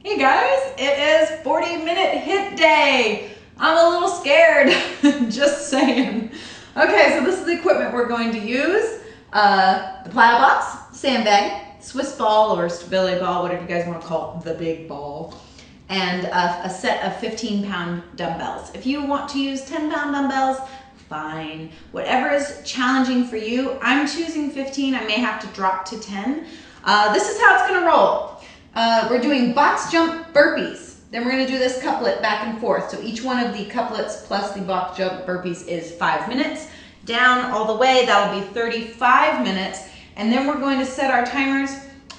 Hey guys, it is 40-minute HIIT day. I'm a little scared, just saying. Okay, so this is the equipment we're going to use. The plyo box, sandbag, Swiss ball or stability ball, whatever you guys want to call it, the big ball, and a set of 15-pound dumbbells. If you want to use 10-pound dumbbells, fine. Whatever is challenging for you. I'm choosing 15. I may have to drop to 10. This is how it's gonna roll. We're doing box jump burpees. Then we're gonna do this couplet back and forth. So each one of the couplets plus the box jump burpees is 5 minutes. Down all the way, that'll be 35 minutes. And then we're going to set our timers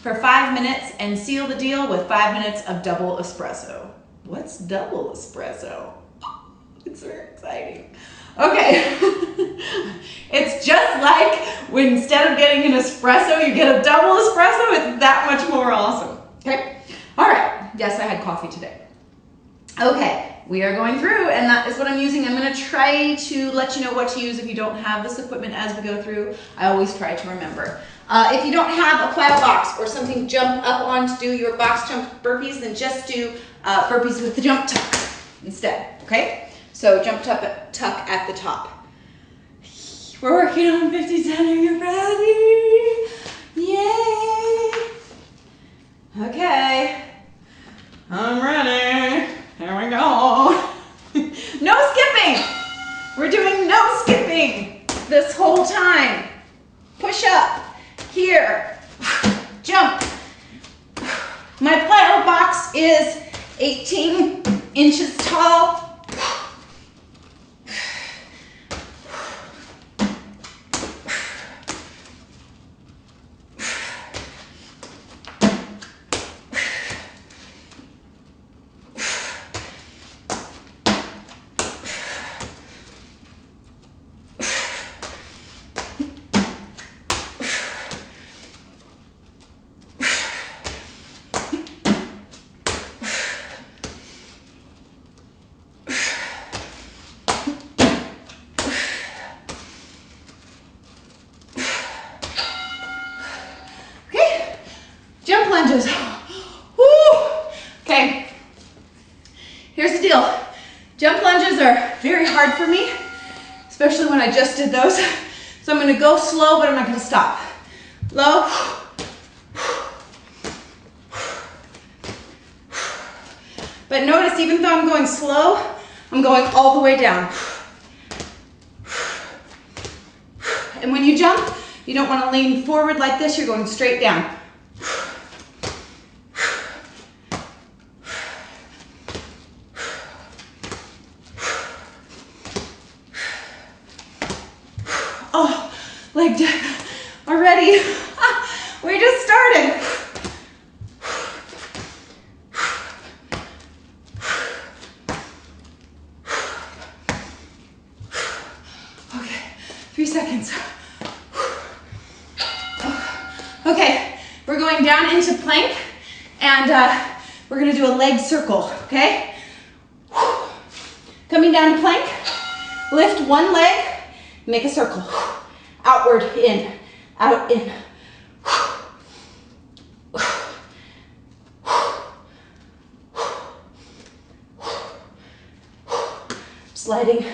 for 5 minutes and seal the deal with 5 minutes of double espresso. What's double espresso? It's very exciting. Okay, it's just like when instead of getting an espresso, you get a double espresso. It's that much more awesome. Okay, all right. Yes, I had coffee today. Okay, we are going through, and that is what I'm using. I'm going to try to let you know what to use if you don't have this equipment as we go through. I always try to remember. If you don't have a plyo box or something jump up on to do your box jump burpees, then just do burpees with the jump tuck instead, okay? So jump tuck at the top. We're working on 50% of your body. Yay! Okay, I'm ready. Here we go. No skipping. We're doing no skipping this whole time. Push up, here, jump. My plyo box is 18 inches tall. Jump lunges. Woo! Okay, here's the deal. Jump lunges are very hard for me, especially when I just did those. So I'm gonna go slow, but I'm not gonna stop. Low. But notice, even though I'm going slow, I'm going all the way down. And when you jump, you don't wanna lean forward like this, you're going straight down. Oh, leg deck already. We just started. Okay, 3 seconds. Okay, we're going down into plank, and we're gonna do a leg circle, okay? Coming down to plank, lift one leg, make a circle. Outward, in, out, in. Sliding.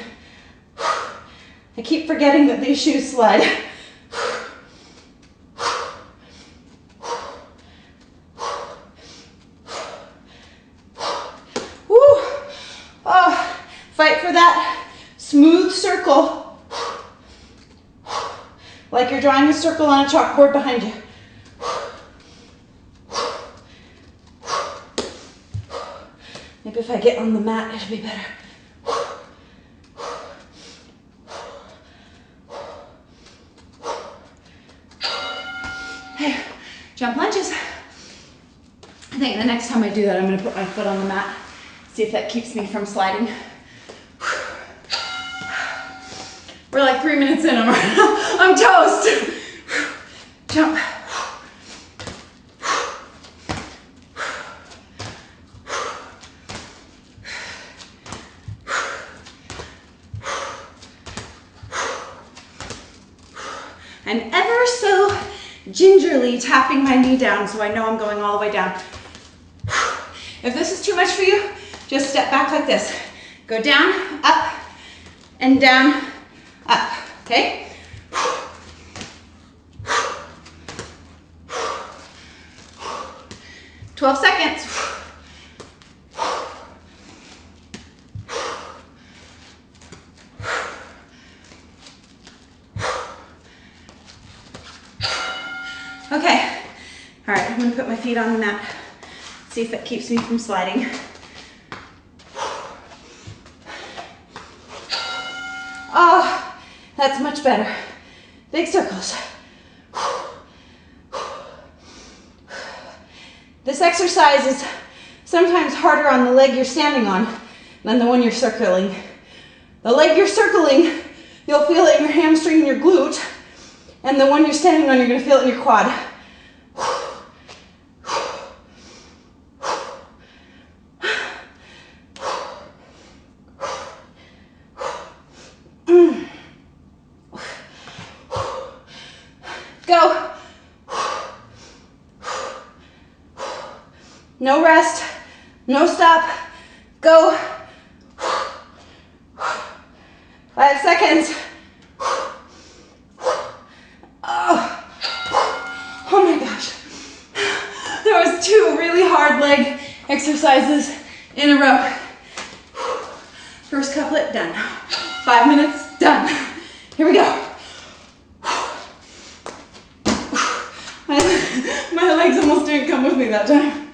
I keep forgetting that these shoes slide. Woo! Oh, fight for that smooth circle. Like you're drawing a circle on a chalkboard behind you. Maybe if I get on the mat, it'll be better. Hey, jump lunges. I think the next time I do that, I'm gonna put my foot on the mat, see if that keeps me from sliding. We're like 3 minutes in, I'm toast. Jump. I'm ever so gingerly tapping my knee down so I know I'm going all the way down. If this is too much for you, just step back like this. Go down, up, and down, up, okay? 12 seconds. Okay, all right, I'm gonna put my feet on the mat. See if it keeps me from sliding. Oh, that's much better. Big circles. This exercise is sometimes harder on the leg you're standing on than the one you're circling. The leg you're circling, you'll feel it in your hamstring and your glute, and the one you're standing on, you're gonna feel it in your quad. Go. No rest, no stop, go. 5 seconds. Oh my gosh. There was 2 really hard leg exercises in a row. First couplet, done. 5 minutes, done. Here we go. My legs almost didn't come with me that time.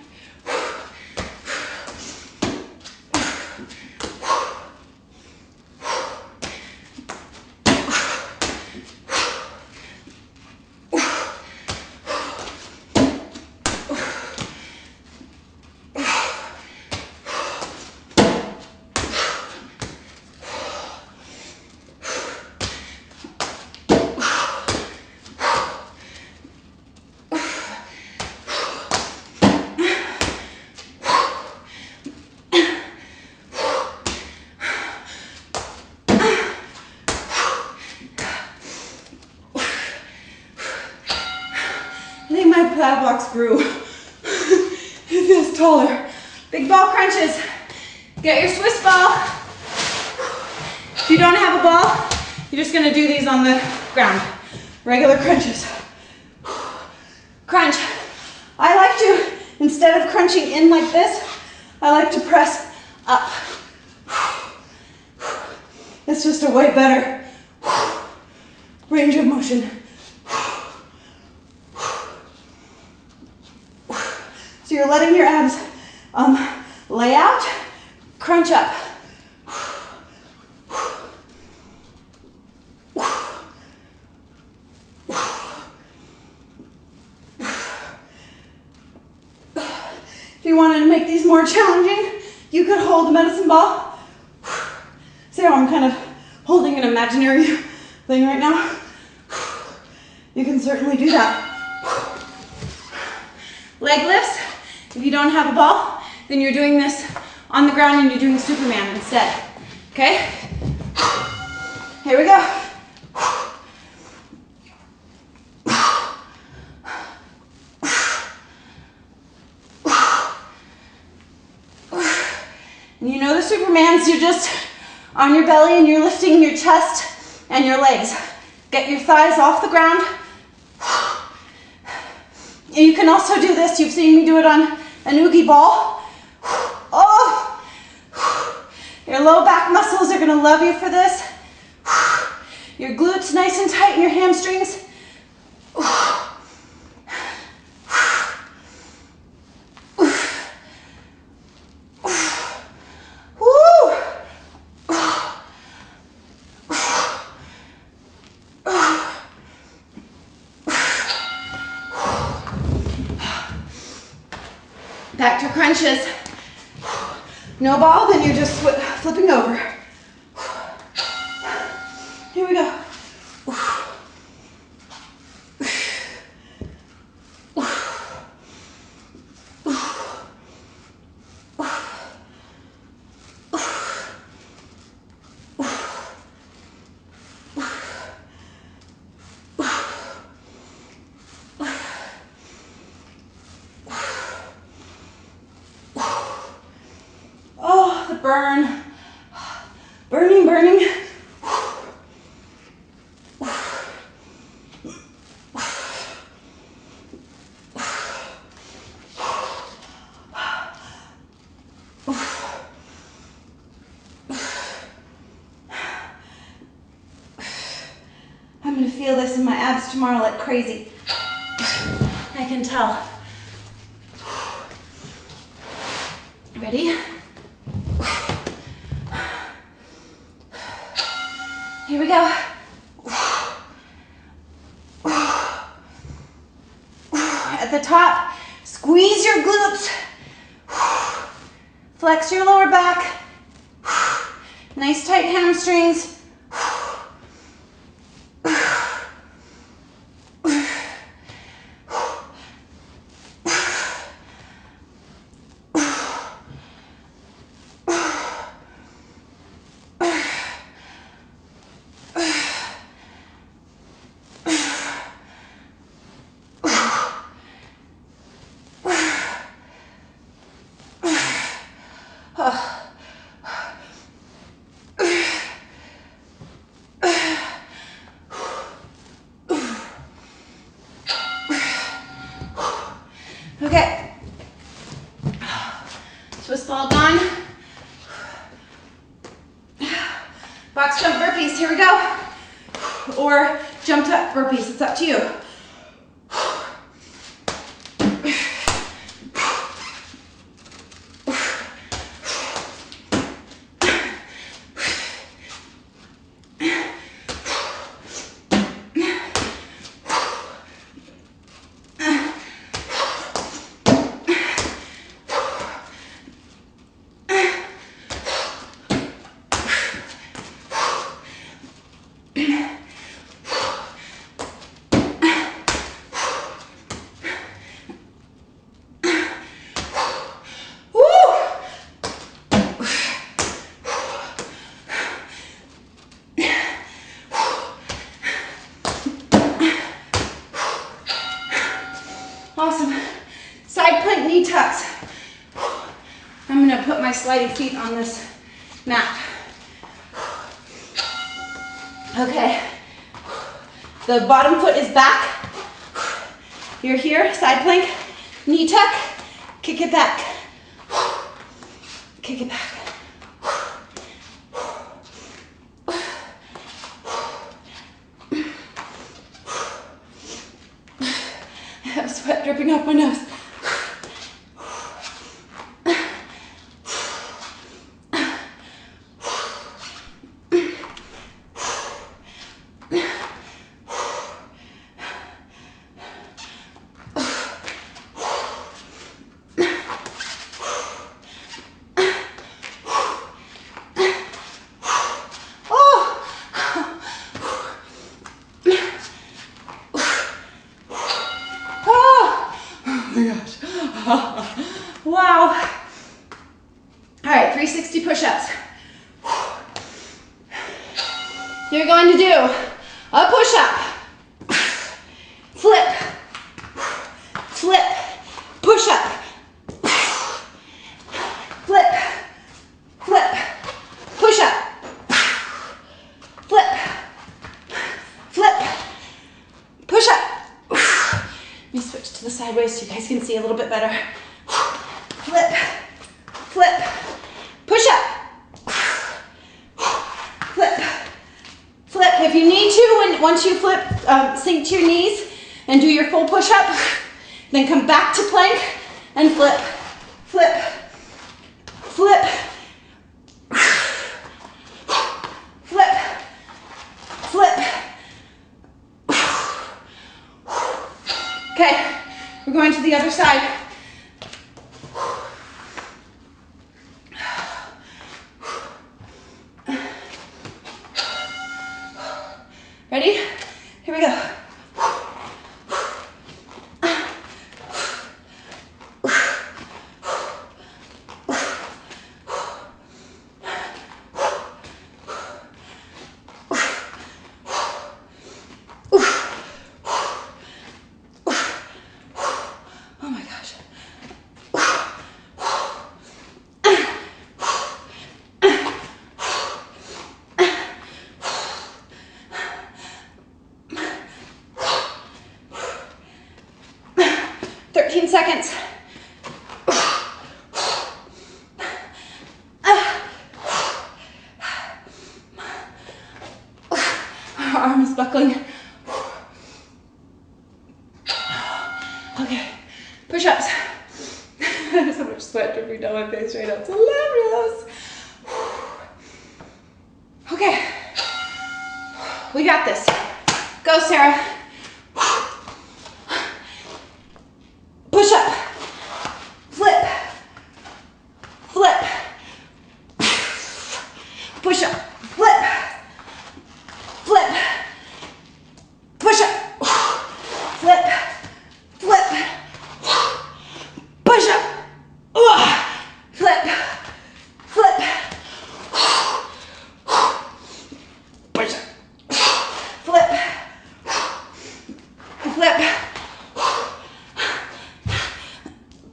I think my plat blocks grew. It feels taller. Big ball crunches. Get your Swiss ball. If you don't have a ball, you're just gonna do these on the ground. Regular crunches. Crunch. I like to, instead of crunching in like this, I like to press up. It's just a way better range of motion. So you're letting your abs lay out, crunch up. If you wanted to make these more challenging, you could hold the medicine ball. See how I'm kind of holding an imaginary thing right now? You can certainly do that. Leg lifts. If you don't have a ball, then you're doing this on the ground and you're doing Superman instead. Okay? Here we go. And you know the Supermans, you're just on your belly and you're lifting your chest and your legs. Get your thighs off the ground. And you can also do this, you've seen me do it on an oogie ball. Oh! Your low back muscles are gonna love you for this. Your glutes nice and tight in your hamstrings. Back to crunches. No ball, then you're just flipping over. Here we go. I'm gonna feel this in my abs tomorrow like crazy. I can tell. Ready? Here we go. At the top, squeeze your glutes. Flex your lower back. Nice tight hamstrings. Okay. Swiss ball gone. Box jump burpees, here we go. Or jumped up burpees, it's up to you. Awesome. Side plank knee tucks. I'm gonna put my sliding feet on this mat. Okay. The bottom foot is back. You're here, side plank, knee tuck, kick it back. Kick it back. I have sweat dripping off my nose. Wow. All right, 360 push-ups. You're going to do a push-up, flip, flip, push-up, flip, flip, push-up, flip, flip, push-up. Let me switch to the sideways so you guys can see a little bit better. Flip, flip, push up, flip, flip. If you need to, once you flip, sink to your knees and do your full push up, then come back to plank and flip, flip, flip, flip, flip. Okay, we're going to the other side. Ready? Here we go. Oh my gosh. 13 seconds. Our arm is buckling. Okay, push-ups. There's so much sweat dripping down my face right now. It's hilarious. Okay, we got this. Go, Sarah. Push up, flip, flip, push up, flip, flip, push up, flip, flip, push up, flip, flip, push up, flip, flip,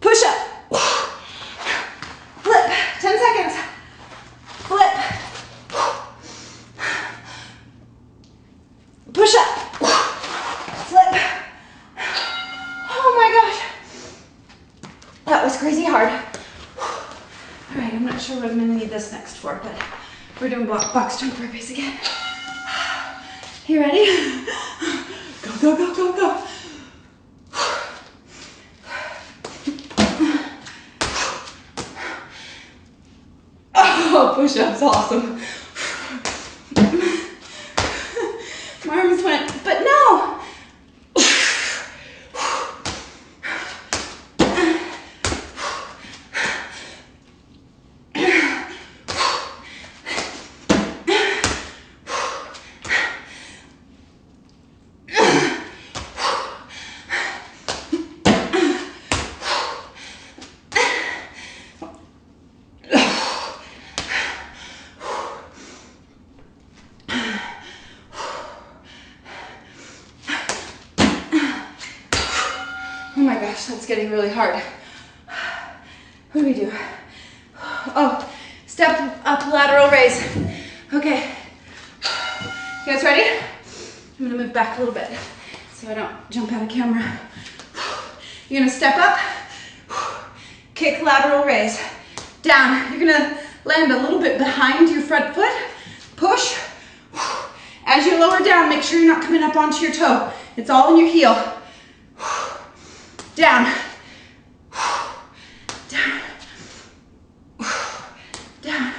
push up, flip, 10 seconds, flip, push up, flip. Oh my gosh, that was crazy hard. All right, I'm not sure what I'm gonna need this next for, but we're doing box jump burpees again. You ready? Go, go, go, go, go. Oh, push-ups, awesome. My arms went, but no. Oh my gosh, that's getting really hard. What do we do? Oh, step up, lateral raise. Okay. You guys ready? I'm gonna move back a little bit so I don't jump out of camera. You're gonna step up, kick, lateral raise. Down. You're gonna land a little bit behind your front foot. Push. As you lower down, make sure you're not coming up onto your toe. It's all in your heel. Down, down, down,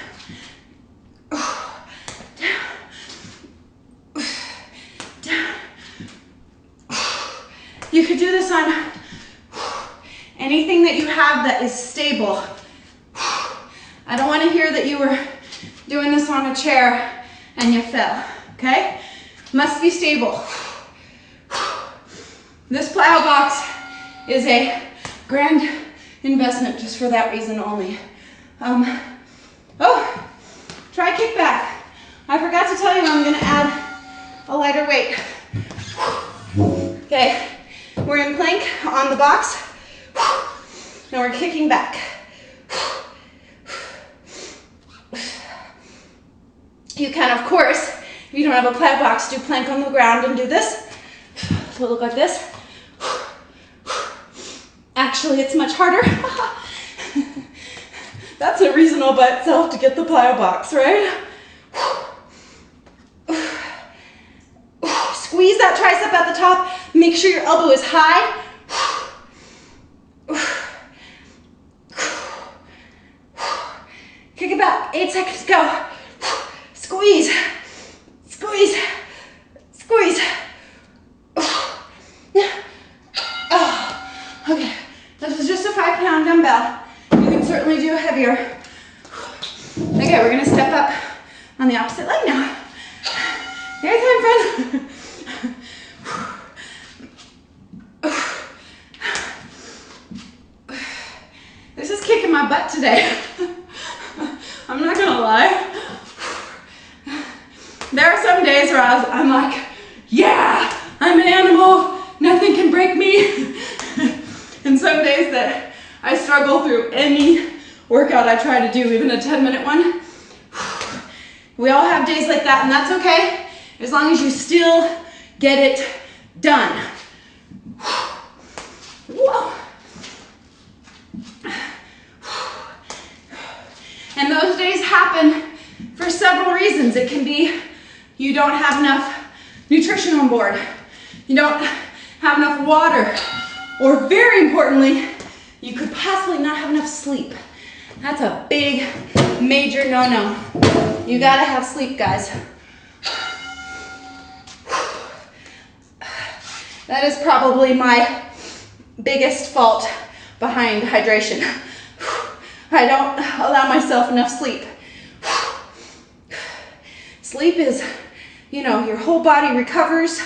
down, down. You could do this on anything that you have that is stable. I don't want to hear that you were doing this on a chair and you fell, okay? Must be stable. This plyo box is a grand investment just for that reason only. Oh, try kickback. I forgot to tell you I'm gonna add a lighter weight. Okay, we're in plank on the box. Now we're kicking back. You can, of course, if you don't have a plyo box, do plank on the ground and do this. So it'll look like this. Actually, it's much harder. That's a reason all by itself to get the plyo box, right? Squeeze that tricep at the top. Make sure your elbow is high. Kick it back. 8 seconds, go. Squeeze, squeeze, squeeze. Okay, this is just a 5-pound dumbbell. You can certainly do heavier. Okay, we're gonna step up on the opposite leg now. Your time, friends. This is kicking my butt today. I'm not gonna lie. There are some days where I'm like, yeah, I'm an animal, nothing can break me. And some days that I struggle through any workout I try to do, even a 10-minute one. We all have days like that, and that's okay, as long as you still get it done. Whoa. those days happen for several reasons. It can be you don't have enough nutrition on board. You don't have enough water. Or very importantly, you could possibly not have enough sleep. That's a big, major no-no. You gotta have sleep, guys. That is probably my biggest fault behind hydration. I don't allow myself enough sleep. Sleep is, you know, your whole body recovers,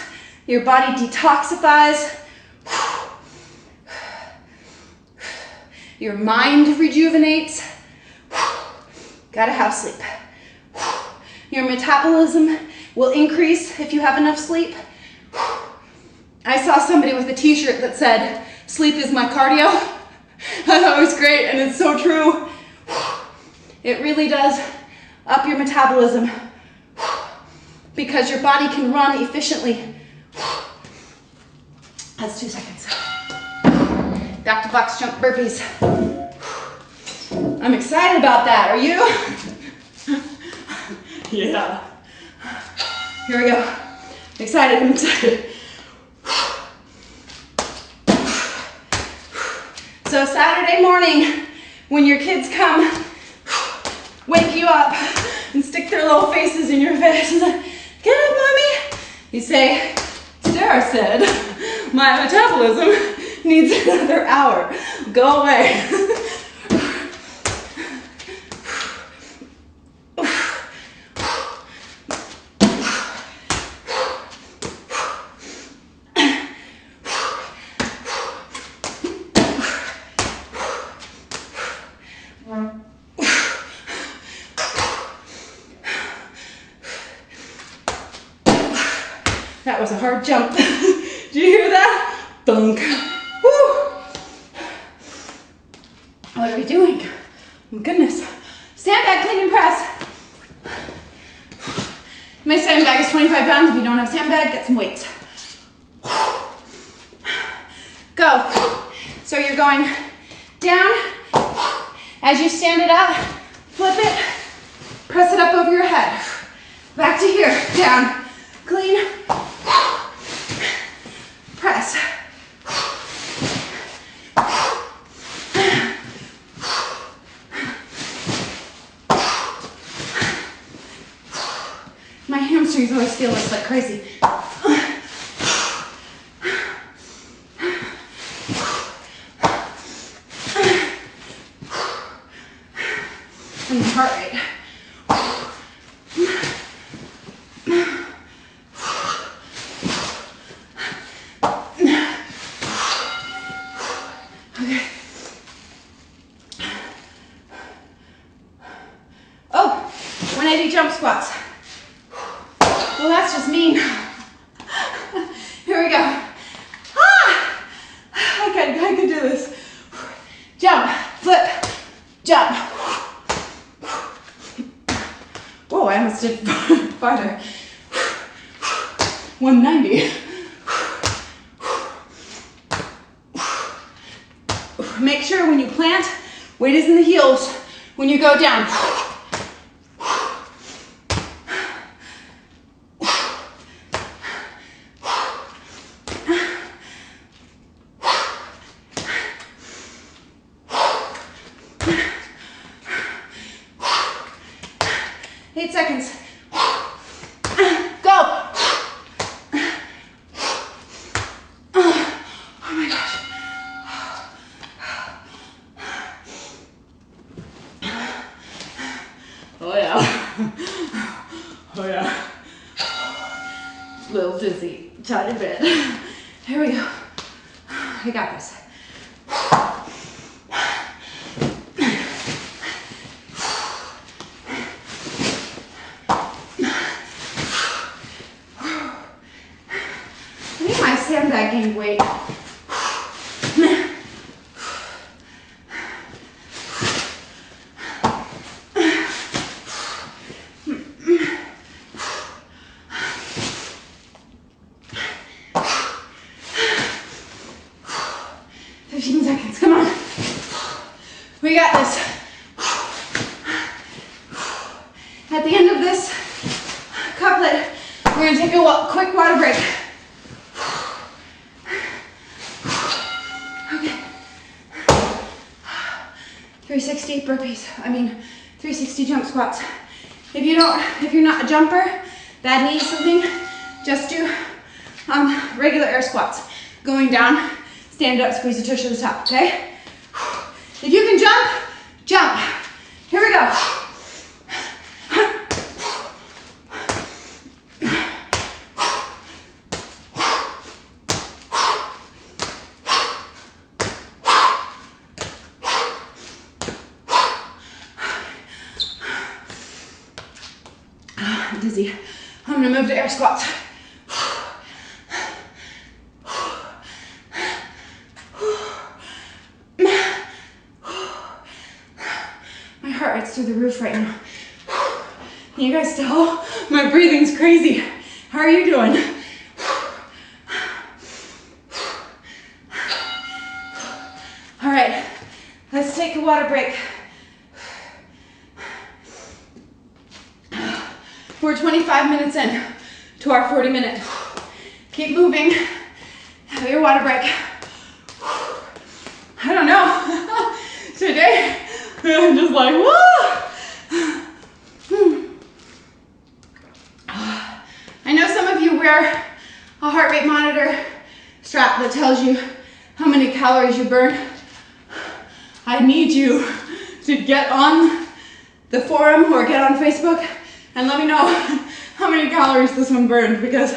your body detoxifies, your mind rejuvenates. Gotta have sleep. Your metabolism will increase if you have enough sleep. I saw somebody with a t-shirt that said, "Sleep is my cardio." I thought it was great, and it's so true. It really does up your metabolism because your body can run efficiently. That's 2 seconds. Back to box jump burpees. I'm excited about that. Are you? Yeah. Here we go. Excited. I'm excited. So Saturday morning, when your kids come, wake you up and stick their little faces in your face and say, "Get up, mommy." You say, "Sarah said my metabolism needs another hour. Go away." That was a hard jump. Did you hear that? Thunk. Woo. What are we doing? Oh, goodness. Sandbag clean and press. My sandbag is 25 pounds. If you don't have sandbag, get some weights. Go. So you're going down. As you stand it up, flip it, press it up over your head. Back to here, down, clean, press. My hamstrings always feel this like crazy. And the heart rate. Okay. Oh, 180 jump squats. Well, that's just mean. Here we go. Ah! I could do this. Jump, flip, jump. Whoa, I almost did farther. 190. Make sure when you plant, weight is in the heels. When you go down. 8 seconds. Go. Oh my gosh. Oh yeah. Oh yeah. A little dizzy, tiny bit. Here we go. I got this. Sandbag gained weight. Seconds, come on. We got this. 360 burpees. 360 jump squats. If you're not a jumper that needs something, just do regular air squats. Going down, stand up, squeeze the tush to the top, okay? If you can jump, jump. Here we go. I'm dizzy. I'm gonna move to air squats. My heart rate's through the roof right now. Can you guys tell? My breathing's crazy. How are you doing? All right, let's take a water break. We're 25 minutes in to our 40-minute. Keep moving. Have your water break. I don't know. Today, I'm just like, woo! I know some of you wear a heart rate monitor strap that tells you how many calories you burn. I need you to get on the forum or get on Facebook and let me know how many calories this one burned, because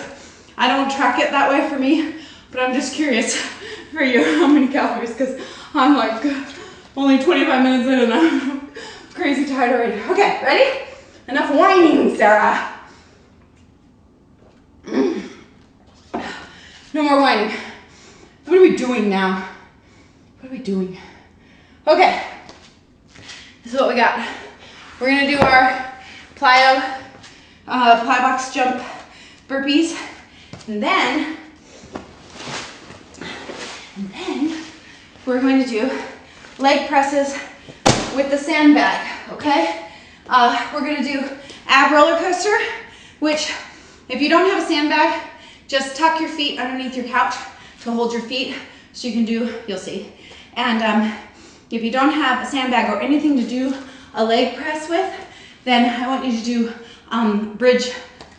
I don't track it that way for me, but I'm just curious for you how many calories, because I'm like only 25 minutes in and I'm crazy tired already. Okay, ready? Enough whining, Sarah. No more whining. What are we doing now? What are we doing? Okay, this is what we got. We're gonna do our plyo box jump burpees, and then we're going to do leg presses with the sandbag, okay? We're gonna do ab roller coaster, which if you don't have a sandbag, just tuck your feet underneath your couch to hold your feet so you can do, you'll see. And if you don't have a sandbag or anything to do a leg press with, then I want you to do bridge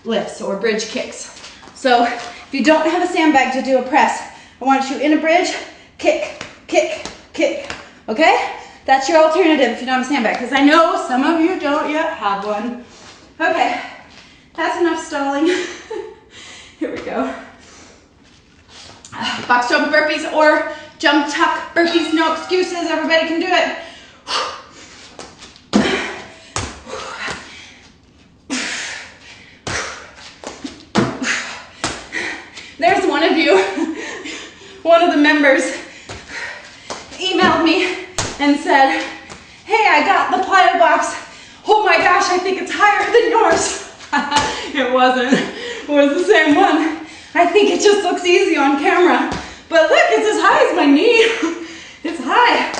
lifts or bridge kicks. So if you don't have a sandbag to do a press, I want you in a bridge, kick, kick, kick, okay? That's your alternative if you don't have a sandbag, because I know some of you don't yet have one. Okay, that's enough stalling. Here we go. Box jump burpees or jump tuck burpees, no excuses, everybody can do it. There's one of you, one of the members emailed me and said, hey, I got the plyo box. Oh my gosh, I think it's higher than yours. It wasn't, it was the same one. I think it just looks easy on camera, but look, it's as high as my knee. It's high.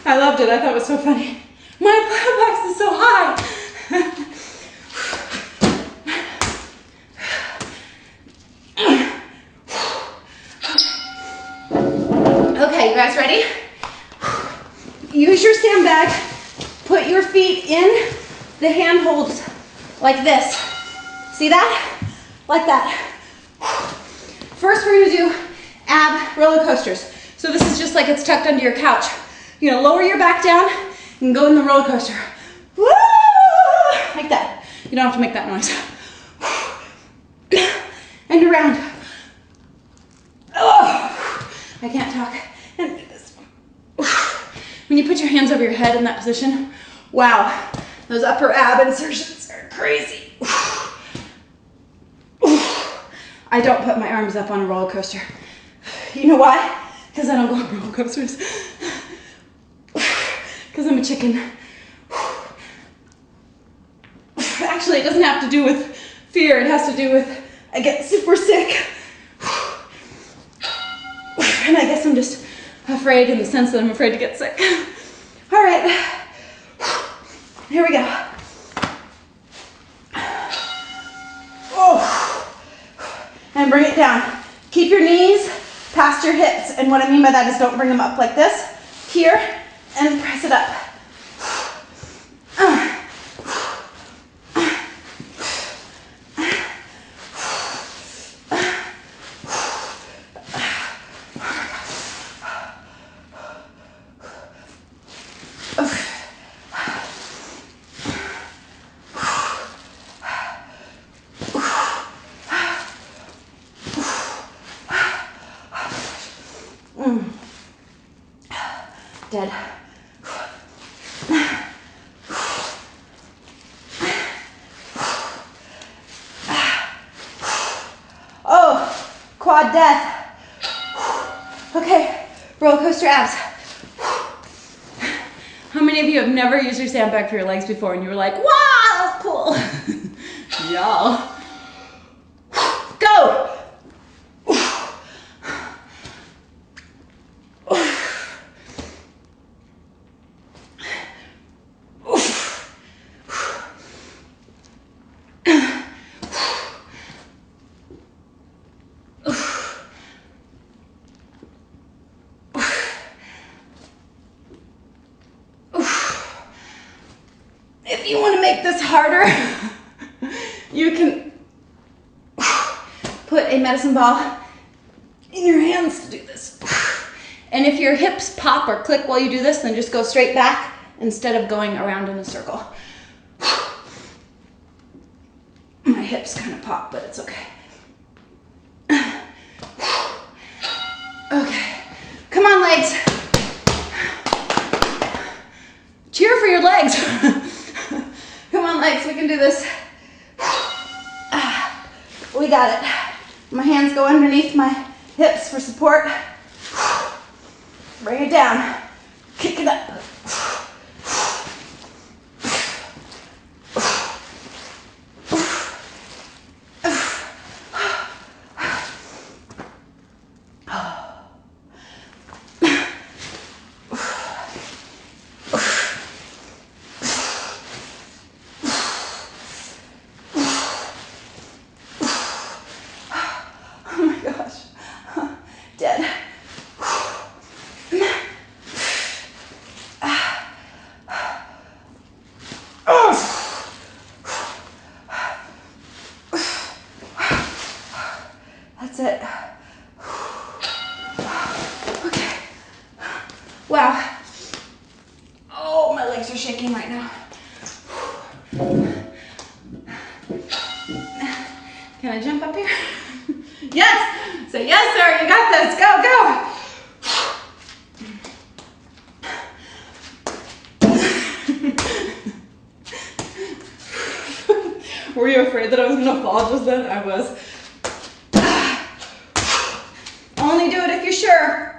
I loved it, I thought it was so funny. My plyo box is so high. Okay, you guys ready? Use your sandbag. Put your feet in the handholds like this. See that? Like that. First, we're gonna do ab roller coasters. So this is just like it's tucked under your couch. You're gonna lower your back down and go in the roller coaster. Woo! Like that. You don't have to make that noise. And around. Oh, I can't talk. And this one. When you put your hands over your head in that position, wow, those upper ab insertions are crazy. I don't put my arms up on a roller coaster. You know why? Because I don't go on roller coasters. Because I'm a chicken. Actually, it doesn't have to do with fear. It has to do with I get super sick. And I guess I'm just afraid in the sense that I'm afraid to get sick. All right, here we go. Oh, gonna bring it down. Keep your knees past your hips. And what I mean by that is don't bring them up like this. Here, and press it up. Dead. Oh, quad death. Okay, roller coaster abs. How many of you have never used your sandbag for your legs before and you were like, wow, that's cool? Y'all. Go. If you want to make this harder, you can put a medicine ball in your hands to do this. And if your hips pop or click while you do this, then just go straight back instead of going around in a circle. My hips kind of pop, but it's okay. Okay, come on legs. Cheer for your legs. Come on legs, we can do this. We got it. My hands go underneath my hips for support. Bring it down. Kick it up. Dead. That's it. Okay. Wow. Oh, my legs are shaking right now. Can I jump up here? Yes! Say yes, sir, you got this. Go, go! Were you afraid that I was gonna fall just then? I was. Only do it if you're sure.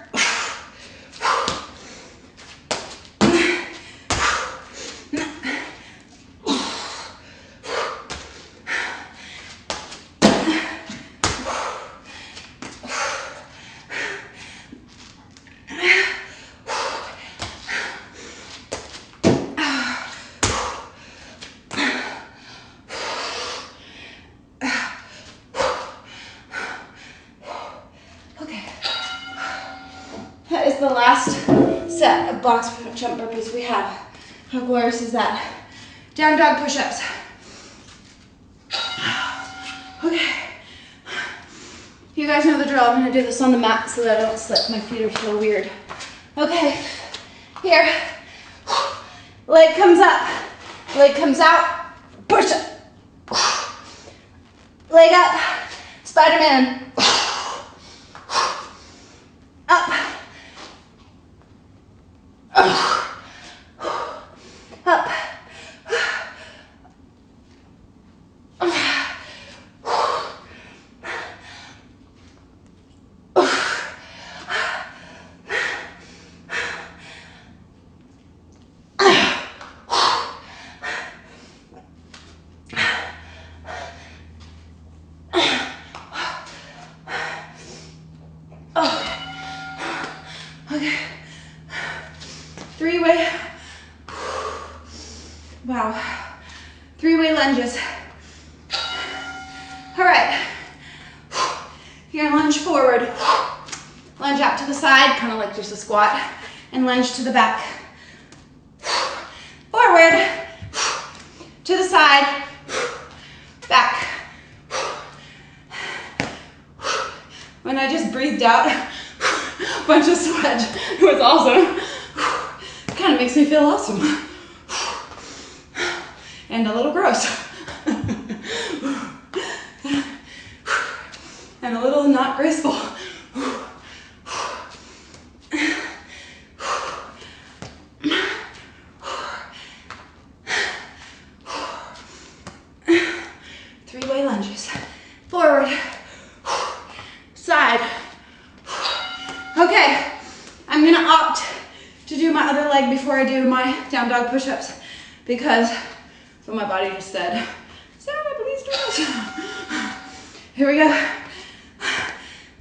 That is the last set of box jump burpees we have. How glorious is that? Down dog push-ups. Okay. You guys know the drill. I'm gonna do this on the mat so that I don't slip. My feet are so weird. Okay, here. Leg comes up, leg comes out, push up. Leg up, Spider-Man. Up. Up. Okay. Three-way. Wow. Three-way lunges. All right. Here, lunge forward. Lunge out to the side, kind of like just a squat, and lunge to the back. Forward, to the side, back. When I just breathed out a bunch of sweat, it was awesome. Kind of makes me feel awesome. And a little gross. And a little not graceful. 3-way lunges. Forward, side. Okay, I'm gonna opt to do my other leg before I do my down dog push-ups because what my body just said. Sarah, please do this. Here we go.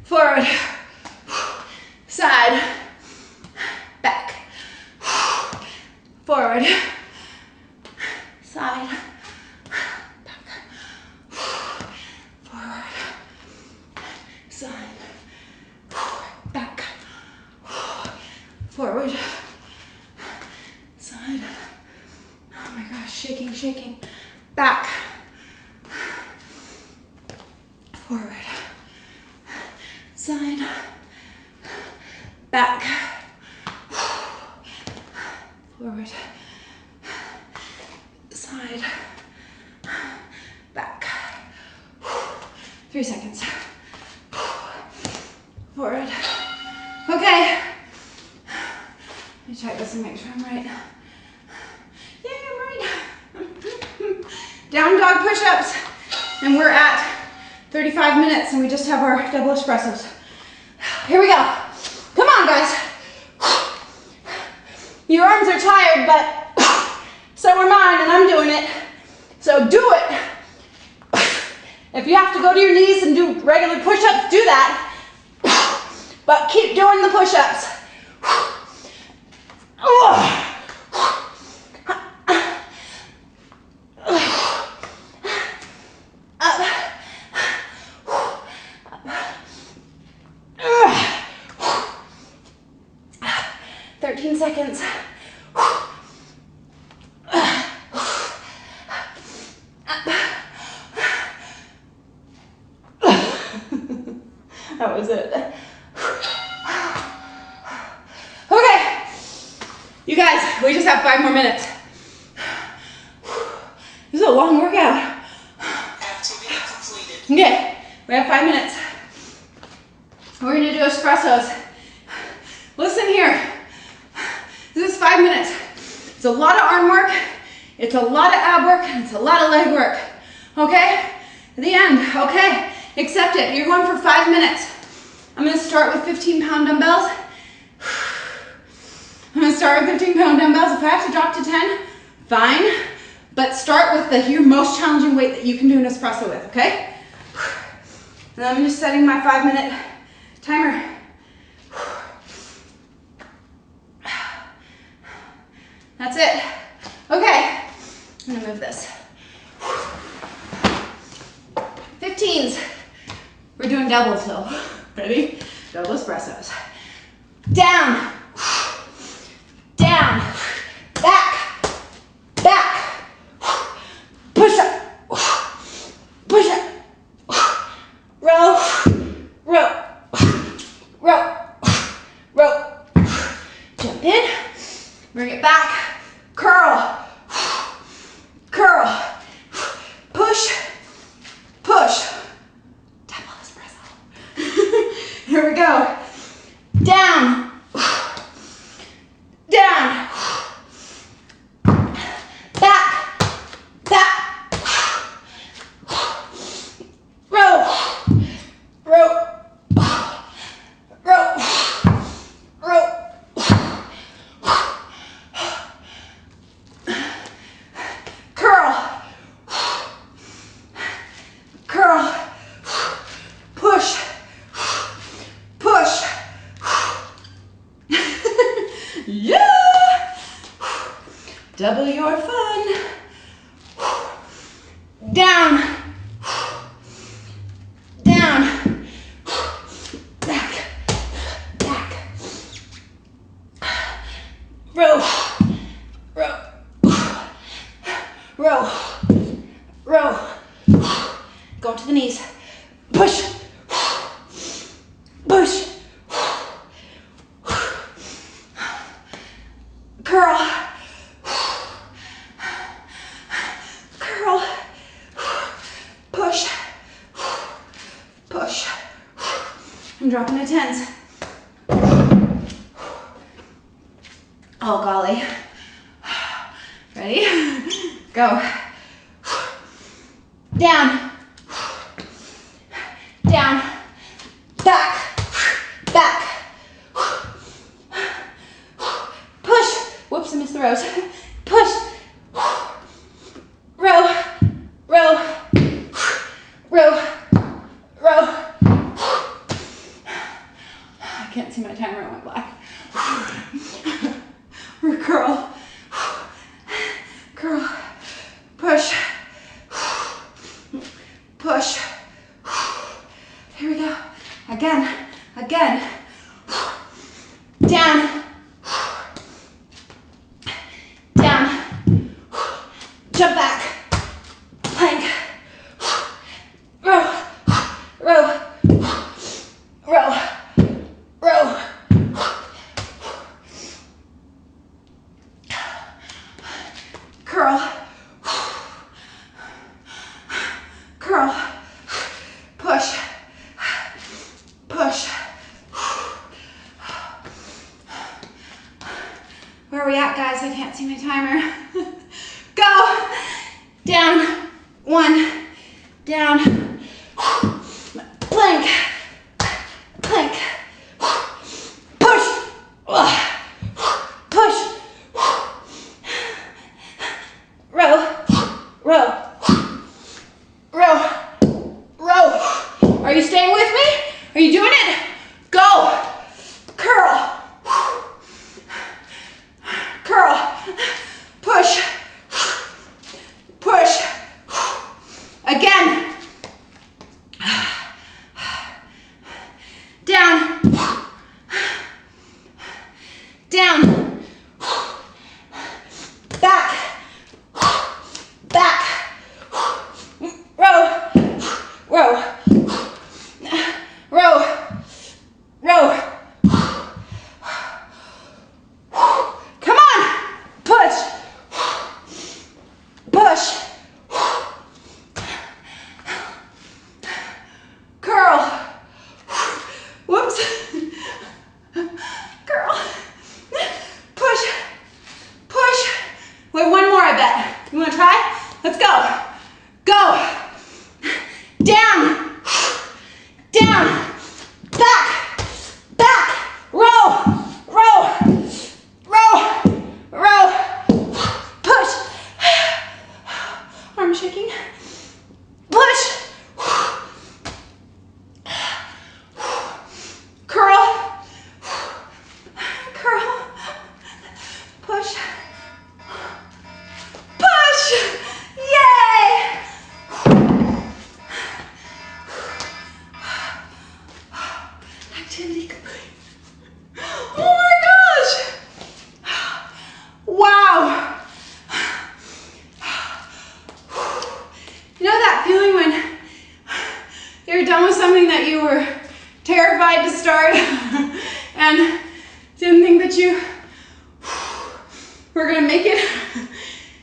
Forward, side, back. Forward, side, back. Forward, side, back. Forward, side. Oh my gosh, shaking, shaking. Back. Forward, side, back. Forward, side, back. 3 seconds. Forward. Okay. Let me check this and make sure I'm right. Yeah, I'm right. Down dog push-ups. And we're at 35 minutes and we just have our double espressos. Here we go. Come on, guys. Your arms are tired, but so are mine, and I'm doing it. So do it. If you have to go to your knees and do regular push-ups, do that. But keep doing the push-ups. Up. 13 seconds. That was it. Okay, you guys, we just have 5 more minutes. This is a long workout. Activity completed. Okay, we have 5 minutes. We're gonna do espressos. Listen here. This is 5 minutes. It's a lot of arm work, it's a lot of ab work, and it's a lot of leg work. Okay? At the end, okay? Accept it. You're going for 5 minutes. I'm gonna start with 15-pound dumbbells. I'm gonna start with 15-pound dumbbells. If I have to drop to 10, fine. But start with your most challenging weight that you can do an espresso with, okay? And I'm just setting my 5-minute timer. That's it. Okay, I'm gonna move this. 15s. We're doing doubles though. Ready? Double espressos. Down, down, back, back, push up, push up, row, row, row, row. Jump in, bring it back, curl, curl, push, push. Double espresso. Here we go. Down, row, row. Go to the knees. Push, push. Curl, curl, push, push. I'm dropping to 10s. Oh golly. Ready? Go. Down, down, back, back. Push. Whoops, I missed the rows. Push. Row, row, row, row. I can't see my timer on my black. Or curl, curl, push, push. Here we go. Again, again. Down, down, jump back, plank, row, row, row, row. Curl, curl, push, push. Where are we at, guys? I can't see my timer. Go! Down, 1, down, plank, plank, push, push, row, row, row, row. Are you staying with me? Are you doing it? Go! Curl, curl, push, push. Again. Down, down, back, back, row, row, row, row. Come on, push, push, curl, whoops, curl, push, push. Wait, one more I bet. You wanna try? Let's go, go, down, down, back, back, row, row, row, row, push, arm shaking, push, curl, curl, push, push, yay! Activity complete. Oh my gosh! Wow! You know that feeling when you're done with something that you were terrified to start and didn't think that you were gonna make it?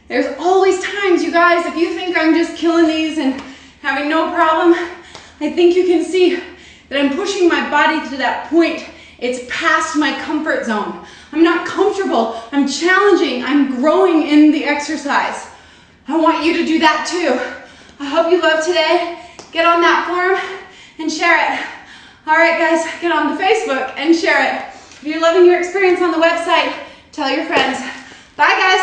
There's always times, you guys, if you think I'm just killing these and having no problem, I think you can see that I'm pushing my body to that point. It's past my comfort zone. I'm not comfortable, I'm challenging, I'm growing in the exercise. I want you to do that too. I hope you love today. Get on that forum and share it. All right, guys, get on the Facebook and share it. If you're loving your experience on the website, tell your friends. Bye, guys.